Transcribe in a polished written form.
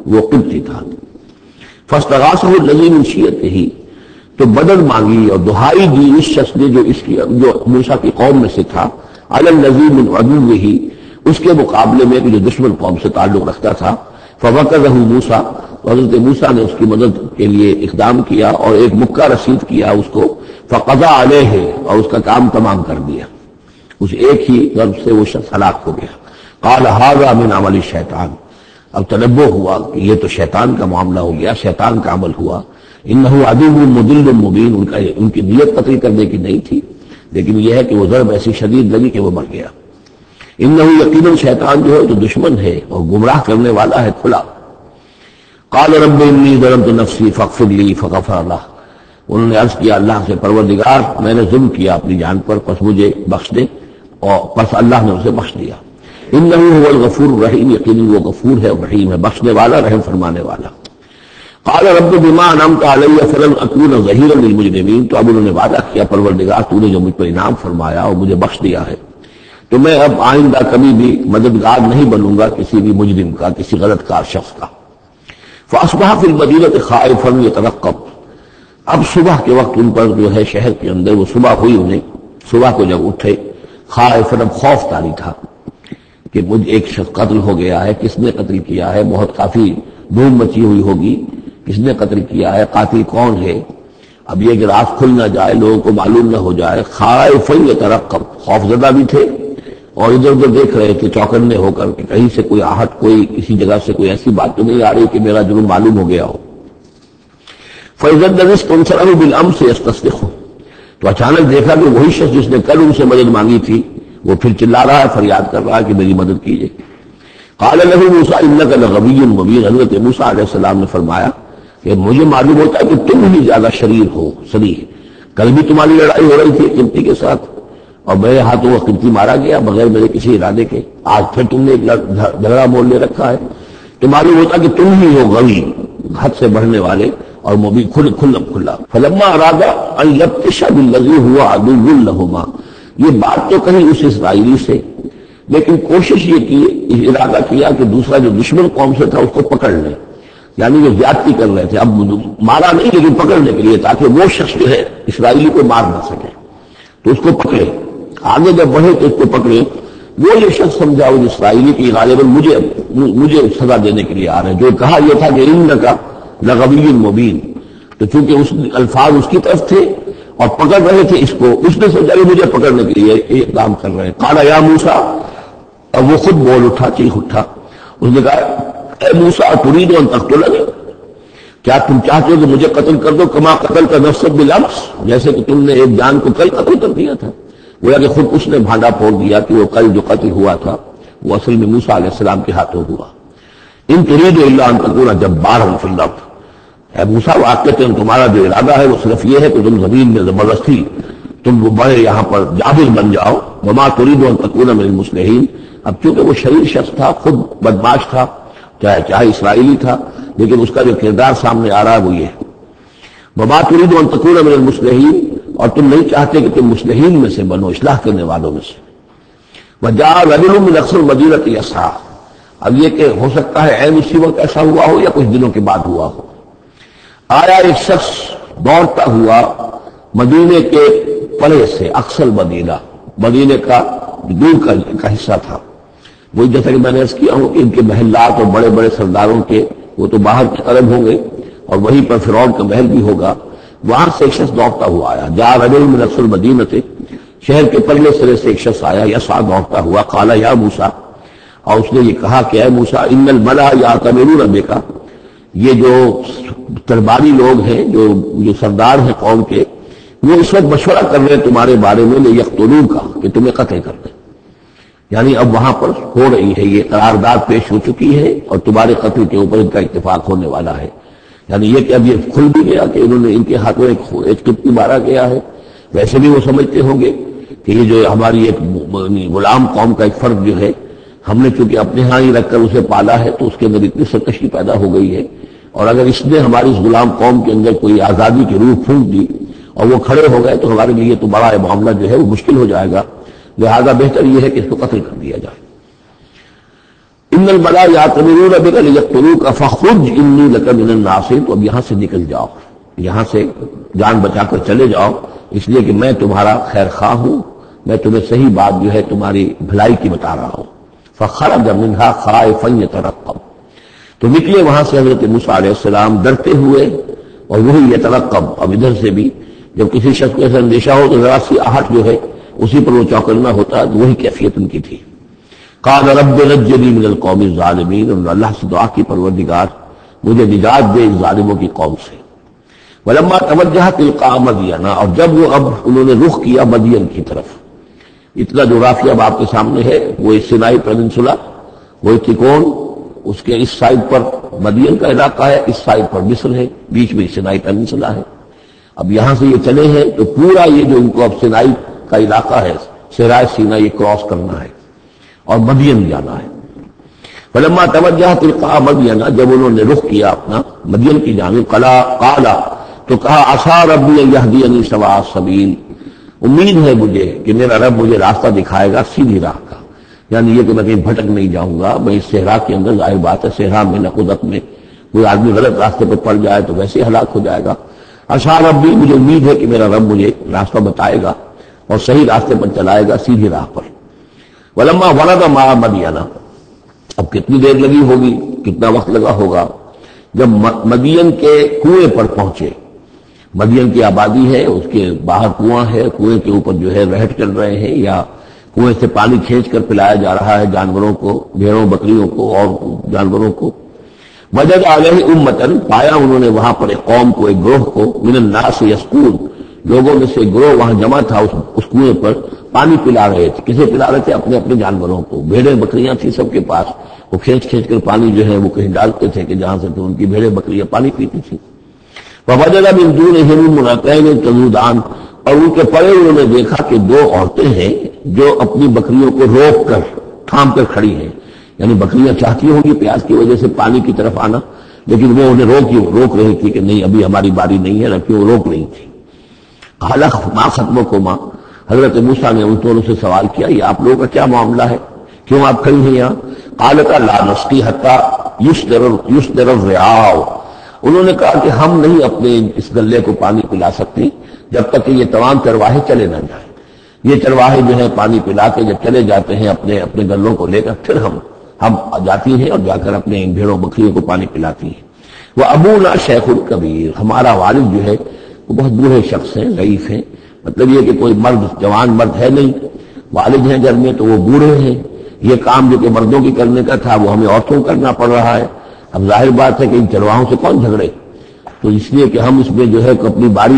وہ قبطی تھا. فاستغاثہ الذی من شیعتہ، تو مدد مانگی اور دہائی دی اس شخص نے جو موسیٰ کی قوم میں سے تھا، علی الذی من عدوہ، اس کے مقابلے میں جو دشمن قوم سے تعلق رکھتا تھا. فوقظہ موسیٰ، حضرت موسیٰ نے اس کی مدد کے لیے اقدام کیا اور ایک مکہ رسید کیا اس کو. فقضى علیہ، اور اس کا کام تمام کر دیا، اس ایک ہی ضرب سے وہ شخص ہلاک ہو گیا. قال ھذا من عمل الشیطان، اب تنبہ ہوا کہ یہ تو شیطان کا معاملہ ہو گیا، شیطان کا عمل ہوا. انہ عدو مضل مبین، ان کی نیت قتل کرنے کی نہیں تھی، لیکن یہ ہے کہ وہ ضرب ایسی شدید لگی کہ وہ مر گیا. انہ یقیناً شیطان جو ہے تو دشمن ہے اور گمراہ کرنے والا ہے کھلا. قال رب انی ظلمت نفسی فاغفر لی فغفر لہ، انہوں نے عرض کیا اللہ سے، پروردگار میں نے ظلم کیا اپنی جان پر، پس مجھے بخش دے، اور پس اللہ نے اسے بخش دیا. انہ هو الغفور الرحیم، یقیناً وہ غفور ہے اور رحیم ہے، بخشنے والا رحم فرمانے والا. قال رب بما انعمت علی فلن اکون ظہیرا للمجرمین، تو اب انہوں نے وعدہ کیا پروردگار تو نے جو مجھ پر انعام فرمایا اور مجھے بخش دیا ہے تو میں اب آئندہ کبھی بھی مددگار نہیں بنوں گا کسی بھی مجرم کا، کسی غلط کار شخص کا. فاصبح فی المدینہ خائفا یترقب، اب صبح کے وقت ان پر جو ہے شہر کے اندر، وہ صبح ہوئی انہیں، صبح کو جب اٹھے، خائفا، اب خوف طاری تھا کہ مجھ ایک شخص قتل ہو گیا ہے، کس نے قتل کیا ہے، بہت کافی دھوم مچی ہوئی ہوگی، کس نے قتل کیا ہے، قاتل کون ہے. ب یہ کہ راز کھل نہ جائے، لوگوں کو معلوم نہ ہو جائے. خائفا یترقب، خوف زدہ بھی تھے اور ادھر ادھر دیکھ رہے تھے چوکنے ہو کر کہ کہیں سے کوئی آہٹ، کوئی کسی جگہ سے کوئی ایسی بات تو نہیں آ رہی کہ میرا جرم معلوم ہو گیا ہو. فَإِذَا الَّذِي اسْتَنصَرَهُ بِالْأَمْسِ يَسْتَصْرِخُ، تو اچانک دیکھا کہ وہی شخص جس نے کل ان سے مدد مانگی تھی وہ پھر چلا رہا ہے، فریاد کر رہا ہے کہ میری مدد کیجیے. قال له موسیٰ انک لغوی مبین، حضرت موسیٰ علیہ السلام نے فرمایا کہ مجھے معلوم ہوتا ہے کہ تم ہی زیادہ شریر ہو، صریح. کل بھی تمہاری لڑائی ہو رہی تھی قبطی کے ساتھ اور میرے ہاتھوں وہ قبطی مارا گیا بغیر میرے کسی ارادے کے، آج پھر تم نے ایک جھگڑا مول لے رکھا ہے. تو معلوم ہوتا کہ تم ہی ہو غوی، حد سے بڑھنے والے اور مبین، کھلا. فلما اراد ان یبطش بالذی هو عدو لهما، یہ بات تو کہیں اس اسرائیلی سے، لیکن کوشش یہ کی، ارادہ کیا کہ دوسرا جو دشمن قوم سے تھا اس کو پکڑ لیں، یعنی وہ زیادتی کر رہے تھے. اب مارا نہیں لیکن پکڑنے کے لیے، تاکہ وہ شخص جو ہے اسرائیلی کو مار نہ سکے تو اس کو پکڑے، آگے جب بڑھے تو اس کو پکڑے. وہ یہ شخص سمجھا وہ اسرائیلی کی غالباً مجھے سزا دینے کے لیے آ رہے ہیں. جو کہا یہ تھا کہ انک لغوی مبین، تو چونکہ اس الفاظ اس کی طرف تھے اور پکڑ رہے تھے اس کو، اس نے سمجھا کہ مجھے پکڑنے کے لیے یہ اقدام کر رہے ہیں. قال یا موسیٰ، اب وہ خود بول اٹھا، چیخ اٹھا، اس نے کہا اے موسیٰ ترید ان تقتلنی، کیا تم چاہتے ہو کہ مجھے قتل کر دو، کما قتلت نفسا بالامس، جیسے کہ تم نے ایک جان کو کل قتل کر دیا تھا. گویا کہ خود اس نے بھانڈا پھوڑ دیا کہ وہ کل جو قتل ہوا تھا وہ اصل میں موسیٰ علیہ السلام کے ہاتھوں ہوا. ان ترید الا ان تکون جبارا فی الارض، اے موسیٰ واقعتاً تمہارا جو ارادہ ہے وہ صرف یہ ہے کہ تم زمین میں زبردستی تم بڑے یہاں پر جابر بن جاؤ. وما ترید ان تکون من المصلحین، اب چونکہ وہ شریر شخص تھا، خود بدماش تھا، چاہے اسرائیلی تھا، لیکن اس کا جو کردار سامنے آ رہا ہے وہ یہ ہے. وما ترید ان تکون من المصلحین، اور تم نہیں چاہتے کہ تم مصلحین میں سے بنو، اصلاح کرنے والوں میں سے. وجاء رجل من اقصى المدینہ یسعی، اب یہ کہ ہو سکتا ہے عین اسی وقت ایسا ہوا ہو یا کچھ دنوں کے بعد ہوا ہو. آیا ایک شخص دوڑتا ہوا مدینے کے پرے سے، اقصى المدینہ، مدینے کا دور کا حصہ تھا. وہی جیسا کہ میں نے عرض کیا ہوں کہ ان کے محلات اور بڑے بڑے سرداروں کے وہ تو باہر کی طرف ہوں گے اور وہیں پر فرعون کا محل بھی ہوگا. وہاں سے ایک شخص دوڑتا ہوا آیا. جاء رجل من اقصى المدینہ، شہر کے پرلے سرے سے ایک شخص آیا، یسعی، دوڑتا ہوا. قال یا موسیٰ، اور اس نے یہ کہا کہ اے موسیٰ ان الملأ یأتمرون بک، یہ جو درباری لوگ ہیں، جو سردار ہیں قوم کے، وہ اس وقت مشورہ کر رہے ہیں تمہارے بارے میں، لیقتلوک، کہ تمہیں قتل کر دیں. یعنی اب وہاں پر ہو رہی ہے، یہ قرارداد پیش ہو چکی ہے اور تمہارے قتل کے اوپر ان کا اتفاق ہونے والا ہے. یعنی یہ کہ اب یہ کھل بھی گیا کہ انہوں نے ان کے ہاتھوں ایک قبطی مارا گیا ہے. ویسے بھی وہ سمجھتے ہوں گے کہ یہ جو ہماری ایک غلام قوم کا ایک فرد جو ہے، ہم نے چونکہ اپنے ہاں ہی رکھ کر اسے پالا ہے تو اس کے اندر اتنی سرکشی پیدا ہو گئی ہے، اور اگر اس نے ہماری اس غلام قوم کے اندر کوئی آزادی کی روح پھونک دی اور وہ کھڑے ہو گئے تو ہمارے لیے تو بڑا معاملہ جو ہے وہ مشکل ہو جائے گا. لہذا بہتر یہ ہے کہ اس کو قتل کر دیا جائے. ان الملا یعتمرون بک لیقتلوک فخرج انی لک من الناصرین، تو اب یہاں سے نکل جاؤ، یہاں سے جان بچا کر چلے جاؤ، اس لیے کہ میں تمہارا خیر خواہ ہوں، میں تمہیں صحیح بات جو ہے تمہاری بھلائی کی بتا رہا ہوں۔ فخرج منها خائفا یترقب، تو نکلے وہاں سے حضرت موسیٰ علیہ السلام ڈرتے ہوئے، اور وہی یترقب، اب ادھر سے بھی جب کسی شخص کو ایسا اندیشہ ہو تو ذرا سی آہٹ جو ہے اسی پر وہ چوکنا ہوتا ہے، تو وہی کیفیت ان کی تھی۔ قال رب نجنی من القوم الظالمین، اور اللہ سے دعا کی پروردگار مجھے نجات دے اس ظالموں کی قوم سے۔ ولما توجہ تلقاء مدین، اور جب وہ اب انہوں نے رخ کیا مدین کی طرف، اتنا جغرافیہ اب آپ کے سامنے ہے، وہ سینائی پیننسولا، وہ تکون، اس کے اس سائڈ پر مدین کا علاقہ ہے، اس سائڈ پر مصر ہے، بیچ میں سینائی پیننسولا ہے۔ اب یہاں سے یہ چلے ہیں تو پورا یہ جو ان کو اب سینائی کا علاقہ ہے، صحرائے سینا، یہ کراس کرنا ہے اور مدین جانا ہے۔ فلما توجہ تلقاء مدین، جب انہوں نے رخ کیا اپنا مدین کی جانب، قالا، تو کہا عسیٰ ربی ان یہدینی سواء السبیل، امید ہے مجھے کہ میرا رب مجھے راستہ دکھائے گا سیدھی راہ کا، یعنی یہ کہ میں کہیں بھٹک نہیں جاؤں گا۔ میں اس صحرا کے اندر، ظاہر بات ہے صحرا میں نقودت میں کوئی آدمی غلط راستے پر پڑ جائے تو ویسے ہلاک ہو جائے گا۔ عسیٰ ربی، مجھے امید ہے کہ میرا رب مجھے راستہ بتائے گا اور صحیح راستے پر چلائے گا، سیدھی راہ پر۔ ولما ورد ماء مدین، اب کتنی دیر لگی ہوگی، کتنا وقت لگا ہوگا، جب مدین کے کنویں پر پہنچے۔ مدین کی آبادی ہے، اس کے باہر کنواں ہے، کنویں کے اوپر جو ہے رہٹ چل رہے ہیں، یا کنویں سے پانی کھینچ کر پلایا جا رہا ہے جانوروں کو، بھیڑوں بکریوں کو اور جانوروں کو۔ وجد علیہ امتن، پایا انہوں نے وہاں پر ایک قوم کو، ایک گروہ کو، من الناس یسقون، لوگوں میں سے گروہ وہاں جمع تھا اس کنویں پر، پانی پلا رہے تھے۔ کسے پلا رہے تھے؟ اپنے اپنے جانوروں کو، بھیڑیں بکریاں تھیں سب کے پاس، وہ کھینچ کھینچ کر پانی جو ہے وہ کہیں ڈالتے تھے کہ جہاں سے تو ان کی بھیڑیں بکریاں پانی پیتی تھیں۔ ووجد من دونہم امرأتین تذودان، اور ان کے پرے انہوں نے دیکھا کہ دو عورتیں ہیں جو اپنی بکریوں کو روک کر تھام کر کھڑی ہیں، یعنی بکریاں چاہتی ہوں گی پیاس کی وجہ سے پانی کی طرف آنا، لیکن وہ انہیں روک رہی تھی کہ نہیں ابھی ہماری باری نہیں ہے، رکھیے، وہ روک رہی تھی۔ قال ما خطبکما، حضرت موسیٰ نے ان دونوں سے سوال کیا، یہ آپ لوگوں کا کیا معاملہ ہے، کیوں آپ کھڑی ہیں یہاں؟ قالتا لا نسقی حتی یصدر الرعاء، انہوں نے کہا کہ ہم نہیں اپنے اس گلے کو پانی پلا سکتی جب تک کہ یہ تمام چرواہے چلے نہ جائیں۔ یہ چرواہے جو ہے پانی پلا کے جب چلے جاتے ہیں اپنے اپنے گلوں کو لے کر، پھر ہم جاتی ہیں اور جا کر اپنے بھیڑوں بکریوں کو پانی پلاتی ہیں۔ وہ ابونا شیخ الکبیر، ہمارا والد جو ہے وہ بہت بوڑھے شخص ہیں، ضعیف ہیں، مطلب یہ کہ کوئی مرد، جوان مرد ہے نہیں، والد ہیں گھر میں تو وہ بوڑھے ہیں، یہ کام جو کہ مردوں کی کرنے کا تھا وہ ہمیں عورتوں کو کرنا پڑ رہا ہے۔ اب ظاہر بات ہے کہ ان چرواہوں سے کون جھگڑے، تو اس لیے کہ ہم اس میں جو ہے اپنی باری